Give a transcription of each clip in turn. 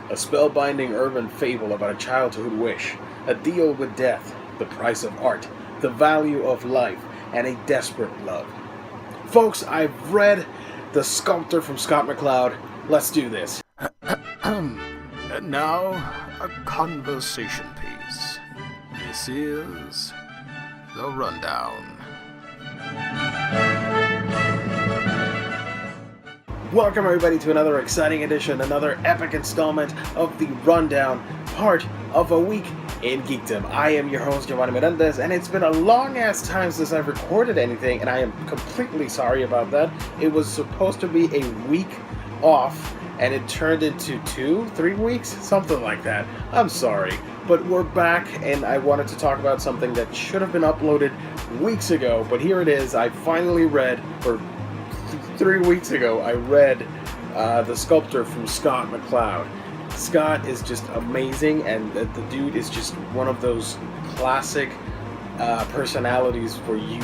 a spellbinding urban fable about a childhood wish, a deal with death, the price of art, the value of life, and a desperate love. Folks, I've read The Sculptor from Scott McCloud. Let's do this. And now, a conversation piece. This is The Rundown. Welcome everybody to another exciting edition, another epic installment of The Rundown, part of a week in geekdom. I am your host, Giovanni Menendez, and it's been a long-ass time since I've recorded anything, and I am completely sorry about that. It was supposed to be a week off, and it turned into 2-3 weeks, something like that. I'm sorry, but we're back, and I wanted to talk about something that should have been uploaded weeks ago, but here it is. I finally read, or 3 weeks ago, I read The Sculptor from Scott McCloud. Scott is just amazing, and the dude is just one of those classic personalities where you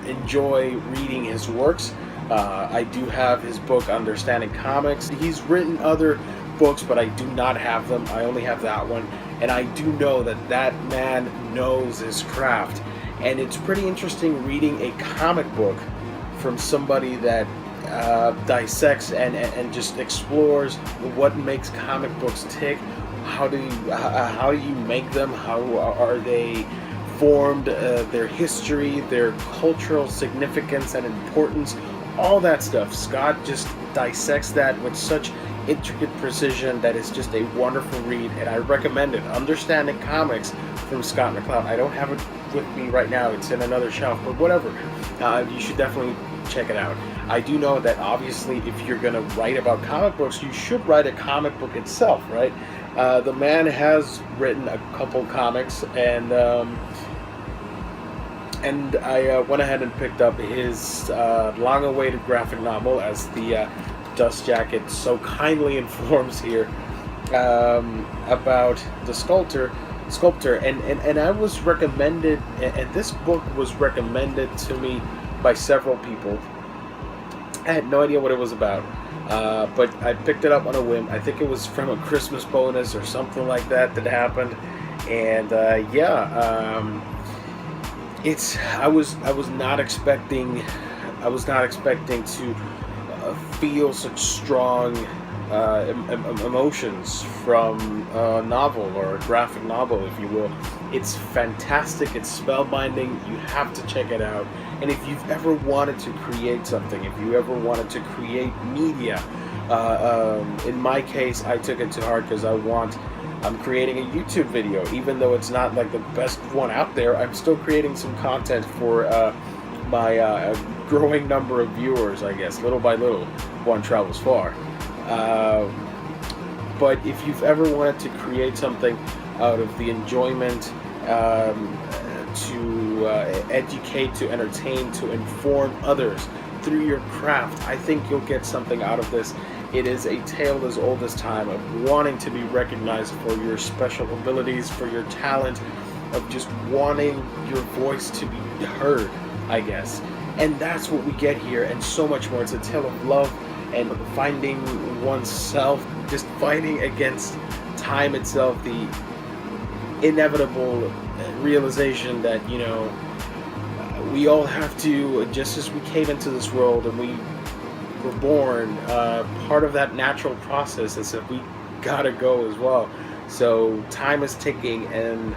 enjoy reading his works. I do have his book, Understanding Comics. He's written other books, but I do not have them. I only have that one, and I do know that that man knows his craft. And it's pretty interesting reading a comic book from somebody that dissects and just explores what makes comic books tick. How do you make them? How are they formed? Their history, their cultural significance and importance, all that stuff. Scott just dissects that with such intricate precision that is just a wonderful read, and I recommend it. Understanding Comics from Scott McCloud. I don't have it with me right now, it's in another shelf, but whatever. You should definitely check it out. I do know that obviously if you're going to write about comic books, you should write a comic book itself, right? The man has written a couple comics, and I went ahead and picked up his long-awaited graphic novel, as the Dust Jacket so kindly informs here, about the Sculptor, and I was recommended, and this book was recommended to me by several people. I had no idea what it was about, but I picked it up on a whim. I think it was from a Christmas bonus or something like that happened, and I was not expecting to feel such strong emotions from a novel, or a graphic novel, if you will. It's fantastic. It's spellbinding. You have to check it out. And if you've ever wanted to create something, if you ever wanted to create media, in my case, I took it to heart because I'm creating a YouTube video. Even though it's not like the best one out there, I'm still creating some content for my growing number of viewers, I guess. Little by little, one travels far. But if you've ever wanted to create something out of the enjoyment, to educate, to entertain, to inform others through your craft, I think you'll get something out of this. It is a tale as old as time of wanting to be recognized for your special abilities, for your talent, of just wanting your voice to be heard, I guess. And that's what we get here, and so much more. It's a tale of love and finding oneself, just fighting against time itself, the inevitable realization that, we all have to, just as we came into this world and we were born, part of that natural process is that we gotta go as well. So time is ticking, and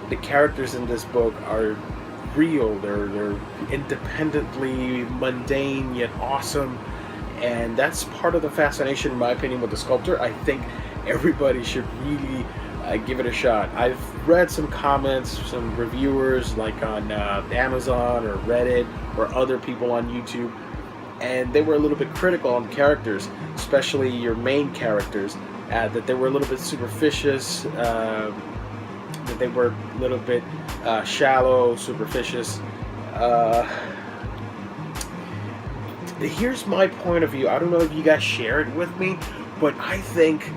the characters in this book are real. They're independently mundane yet awesome, and that's part of the fascination, in my opinion, with the Sculptor. I think everybody should really give it a shot. I've read some comments, some reviewers, like on Amazon or Reddit or other people on YouTube, and they were a little bit critical on characters, especially your main characters, that they were a little bit superficial, that they were a little bit shallow, superficial. Here's my point of view. I don't know if you guys share it with me, but I think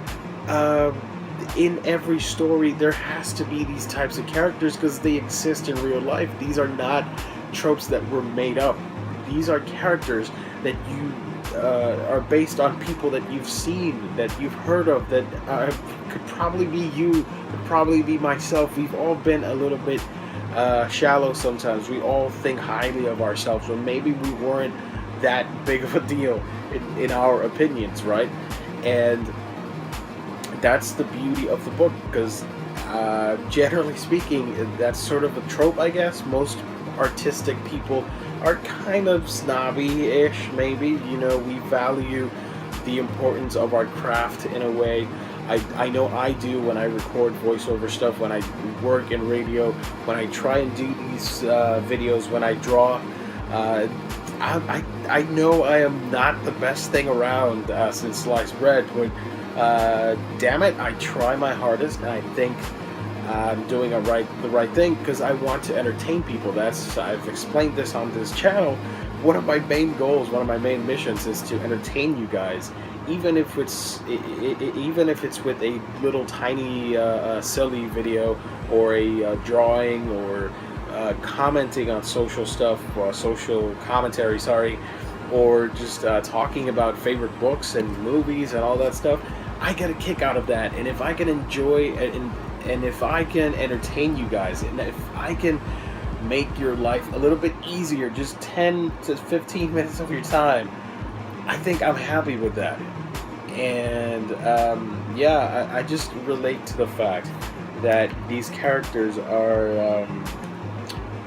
in every story there has to be these types of characters because they exist in real life. These are not tropes that were made up. These are characters that you are based on people that you've seen, that you've heard of, that could probably be you, could probably be myself. We've all been a little bit shallow sometimes. We all think highly of ourselves, or maybe we weren't that big of a deal in our opinions, right? And that's the beauty of the book, because generally speaking, that's sort of a trope, I guess. Most artistic people are kind of snobby-ish, maybe. You know, we value the importance of our craft in a way. I know I do when I record voiceover stuff, when I work in radio, when I try and do these videos, when I draw. I know I am not the best thing around since sliced bread, but damn it, I try my hardest, and I think I'm doing the right thing, because I want to entertain people. I've explained this on this channel. One of my main goals, one of my main missions, is to entertain you guys, even if it's with a little tiny silly video, or a drawing, or commenting on social stuff, or social commentary, sorry, or just talking about favorite books and movies and all that stuff. I get a kick out of that, and if I can enjoy and if I can entertain you guys, and if I can make your life a little bit easier, just 10 to 15 minutes of your time, I think I'm happy with that. And yeah, I just relate to the fact that these characters are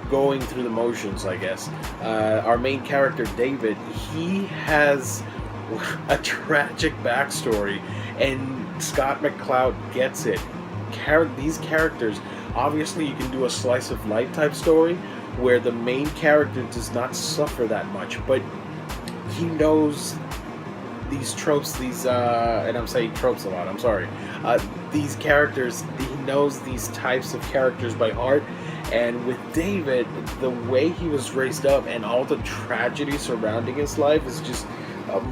going through the motions, I guess. Our main character, David, he has a tragic backstory, and Scott McCloud gets it. These characters, obviously you can do a slice of life type story where the main character does not suffer that much, but he knows these tropes, and I'm saying tropes a lot, I'm sorry, these characters, he knows these types of characters by heart. And with David, the way he was raised up and all the tragedy surrounding his life is just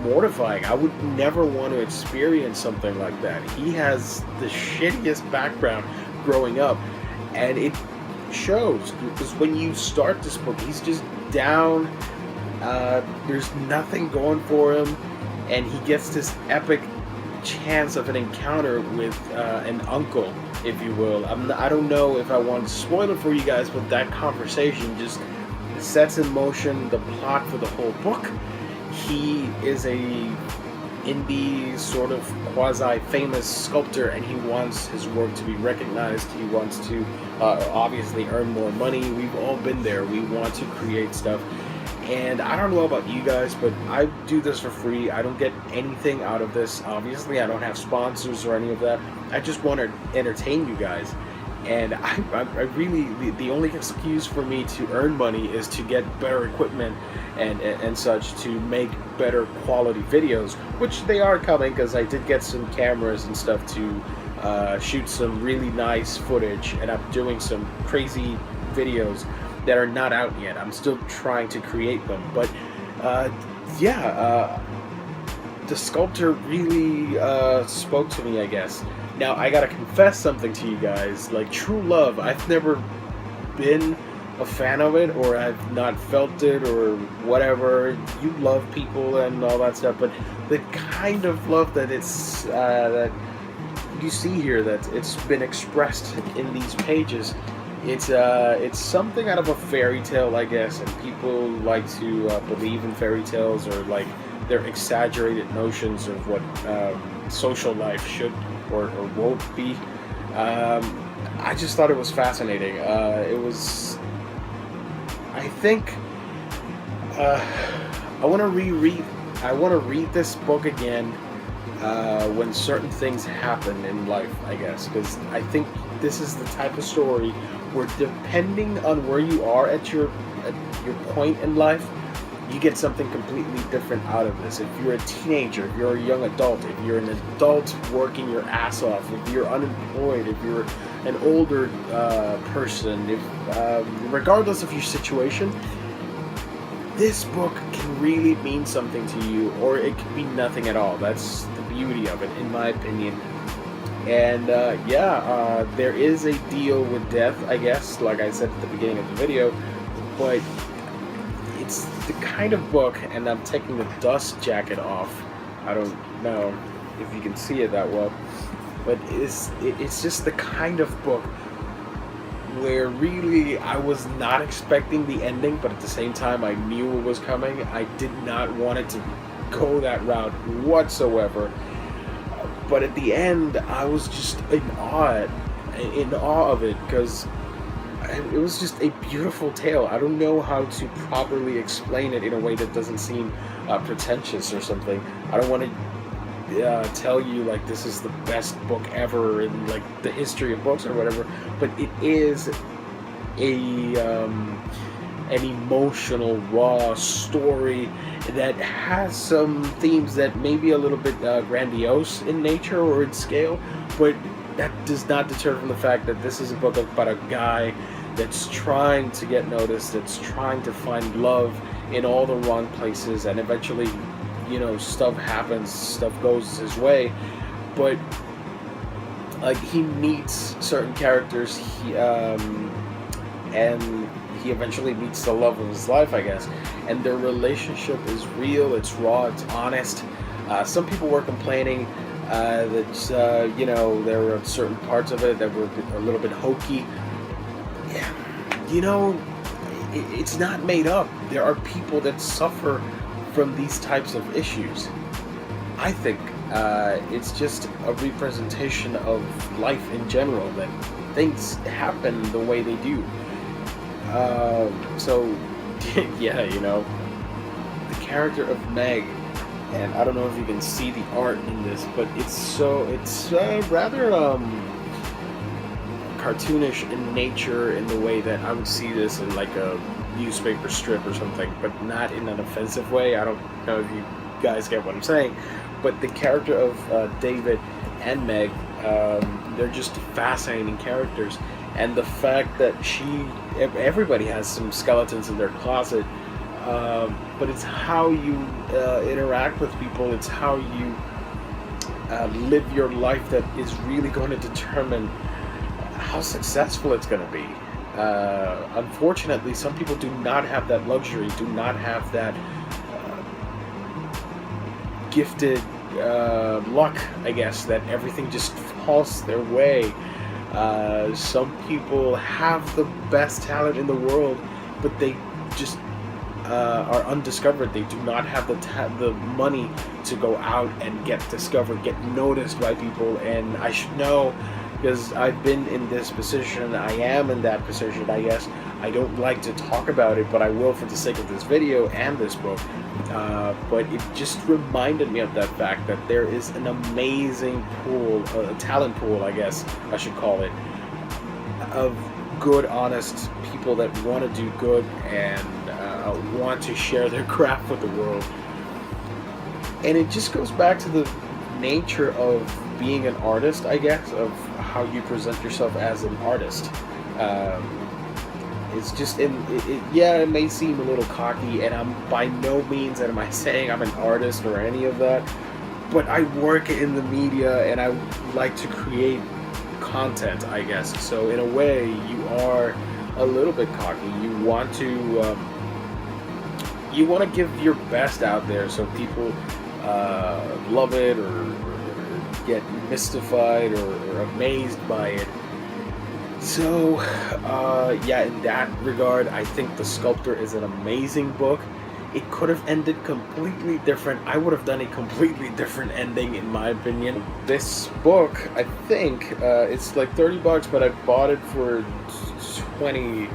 mortifying. I would never want to experience something like that. He has the shittiest background growing up, and it shows, because when you start this book, he's just down. There's nothing going for him, and he gets this epic chance of an encounter with an uncle, if you will. I don't know if I want to spoil it for you guys, but that conversation just sets in motion the plot for the whole book. He is a indie sort of quasi-famous sculptor, and he wants his work to be recognized. He wants to obviously earn more money. We've all been there. We want to create stuff. And I don't know about you guys, but I do this for free. I don't get anything out of this. Obviously, I don't have sponsors or any of that. I just want to entertain you guys. And I really, the only excuse for me to earn money is to get better equipment and such, to make better quality videos, which they are coming, because I did get some cameras and stuff to shoot some really nice footage, and I'm doing some crazy videos that are not out yet. I'm still trying to create them, but yeah, the Sculptor really spoke to me, I guess. Now, I gotta confess something to you guys. Like, true love, I've never been a fan of it, or I've not felt it, or whatever. You love people and all that stuff, but the kind of love that it's that you see here, that it's been expressed in these pages, it's something out of a fairy tale, I guess. And people like to believe in fairy tales, or like their exaggerated notions of what social life should or won't be. I just thought it was fascinating. It was, I think, I want to read this book again when certain things happen in life, I guess, because I think this is the type of story where, depending on where you are at your point in life, you get something completely different out of this. If you're a teenager, if you're a young adult, if you're an adult working your ass off, if you're unemployed, if you're an older person, regardless of your situation, this book can really mean something to you, or it can mean nothing at all. That's the beauty of it, in my opinion. And there is a deal with death, I guess, like I said at the beginning of the video, but it's the kind of book, and I'm taking the dust jacket off. I don't know if you can see it that well, but it's just the kind of book where really I was not expecting the ending, but at the same time I knew it was coming. I did not want it to go that route whatsoever. But at the end, I was just in awe of it, because it was just a beautiful tale. I don't know how to properly explain it in a way that doesn't seem pretentious or something. I don't want to tell you like this is the best book ever in like the history of books or whatever, but it is an emotional, raw story that has some themes that may be a little bit grandiose in nature or in scale, but that does not deter from the fact that this is a book about a guy that's trying to get noticed, that's trying to find love in all the wrong places, and eventually, you know, stuff happens, stuff goes his way, but like he meets certain characters, and he eventually meets the love of his life, I guess, and their relationship is real, it's raw, it's honest. Some people were complaining that you know, there were certain parts of it that were a little bit hokey. Yeah, you know, it's not made up. There are people that suffer from these types of issues. I think it's just a representation of life in general, that things happen the way they do. So, yeah, you know, the character of Meg, and I don't know if you can see the art in this, but it's rather cartoonish in nature, in the way that I would see this in like a newspaper strip or something, but not in an offensive way. I don't know if you guys get what I'm saying, but the character of David and Meg, they're just fascinating characters, and the fact that everybody has some skeletons in their closet, but it's how you interact with people, it's how you live your life that is really going to determine how successful it's going to be. Unfortunately, some people do not have that luxury, do not have that gifted luck, I guess, that everything just falls their way. Some people have the best talent in the world, but they just are undiscovered. They do not have the money to go out and get discovered, get noticed by people. And I should know, because I've been in this position, I am in that position, I guess. I don't like to talk about it, but I will for the sake of this video and this book. But it just reminded me of that fact that there is an amazing pool, a talent pool, I guess I should call it, of good, honest people that want to do good and want to share their craft with the world. And it just goes back to the nature of being an artist, I guess, of how you present yourself as an artist. It's just, yeah, it may seem a little cocky, and I'm by no means am I saying I'm an artist or any of that, but I work in the media and I like to create content, I guess. So in a way, you are a little bit cocky. You want to give your best out there, so people love it or get mystified or amazed by it. So, yeah, in that regard, I think The Sculptor is an amazing book. It could have ended completely different. I would have done a completely different ending, in my opinion. This book, I think, it's like $30, but I bought it for $20.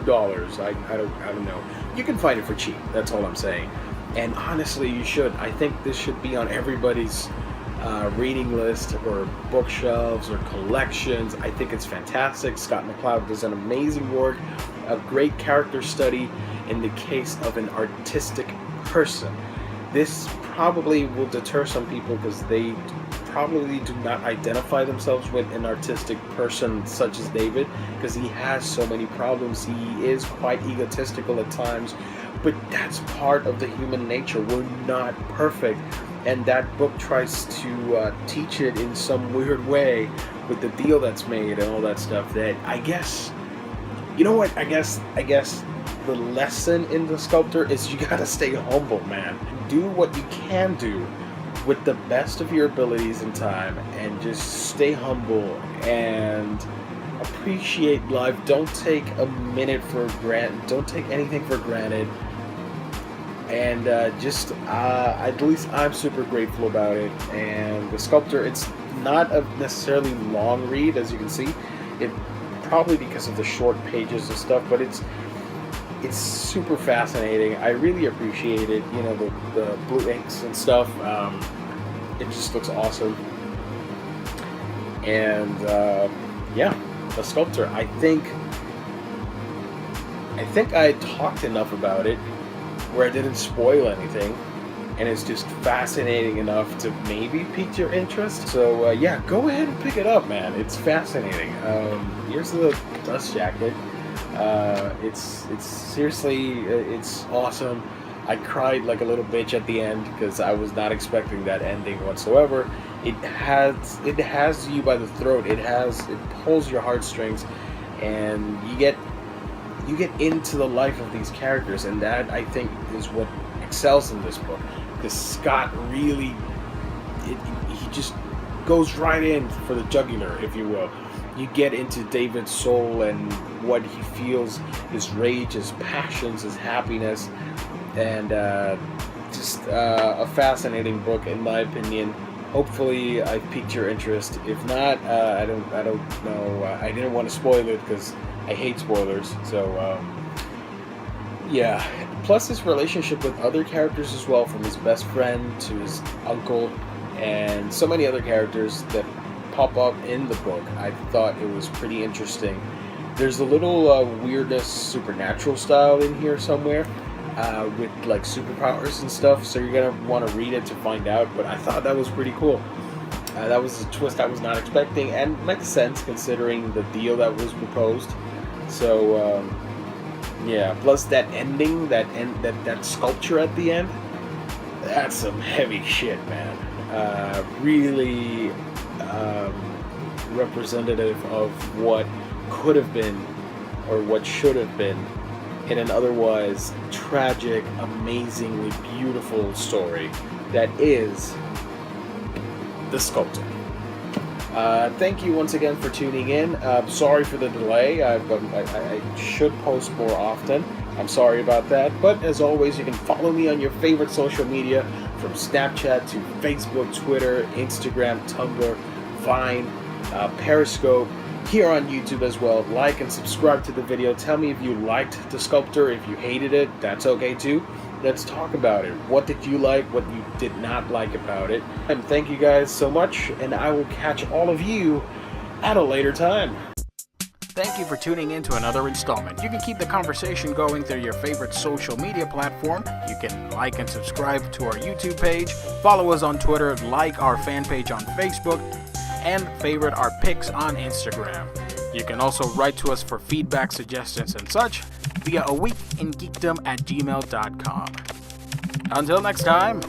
I don't know. You can find it for cheap. That's all I'm saying. And honestly, you should. I think this should be on everybody's reading list or bookshelves or collections. I think it's fantastic. Scott McCloud does an amazing work, a great character study in the case of an artistic person. This probably will deter some people because they probably do not identify themselves with an artistic person such as David, because he has so many problems. He is quite egotistical at times, but that's part of the human nature. We're not perfect. And that book tries to teach it in some weird way with the deal that's made and all that stuff, that I guess You know what? I guess the lesson in the Sculptor is you gotta stay humble, man. Do what you can do with the best of your abilities and time, and just stay humble and appreciate life. Don't take a minute for granted. Don't take anything for granted. And at least I'm super grateful about it. And the Sculptor, it's not a necessarily long read, as you can see. It probably because of the short pages and stuff, but it's super fascinating. I really appreciate it. You know, the blue inks and stuff. It just looks awesome. And yeah, the Sculptor. I think I talked enough about it where I didn't spoil anything, and it's just fascinating enough to maybe pique your interest. So yeah, go ahead and pick it up, man. It's fascinating. Here's the dust jacket. It's seriously, it's awesome. I cried like a little bitch at the end because I was not expecting that ending whatsoever. It has you by the throat. It pulls your heartstrings, and you get into the life of these characters, and that, I think, is what excels in this book. Because Scott really, he just goes right in for the jugular, if you will. You get into David's soul and what he feels, his rage, his passions, his happiness, and just a fascinating book, in my opinion. Hopefully, I've piqued your interest. If not, I don't know. I didn't want to spoil it because I hate spoilers. So yeah. Plus, his relationship with other characters as well, from his best friend to his uncle, and so many other characters that pop up in the book. I thought it was pretty interesting. There's a little weirdness, supernatural style in here somewhere, with like superpowers and stuff, so you're gonna want to read it to find out, but I thought that was pretty cool. That was a twist I was not expecting, and makes sense considering the deal that was proposed. So yeah, plus that ending, that sculpture at the end, that's some heavy shit, man. Really representative of what could have been, or what should have been, in an otherwise tragic, amazingly beautiful story that is The Sculptor. Thank you once again for tuning in. Sorry for the delay. I should post more often. I'm sorry about that. But as always, you can follow me on your favorite social media, from Snapchat to Facebook, Twitter, Instagram, Tumblr, Vine, Periscope, here on YouTube as well. Like and subscribe to the video. Tell me if you liked The Sculptor. If you hated it, that's okay too. Let's talk about it. What did you like? What you did not like about it? And thank you guys so much, and I will catch all of you at a later time. Thank you for tuning in to another installment. You can keep the conversation going through your favorite social media platform. You can like and subscribe to our YouTube page, follow us on Twitter, like our fan page on Facebook, and favorite our pics on Instagram. You can also write to us for feedback, suggestions, and such via aweekingeekdom@gmail.com. Until next time,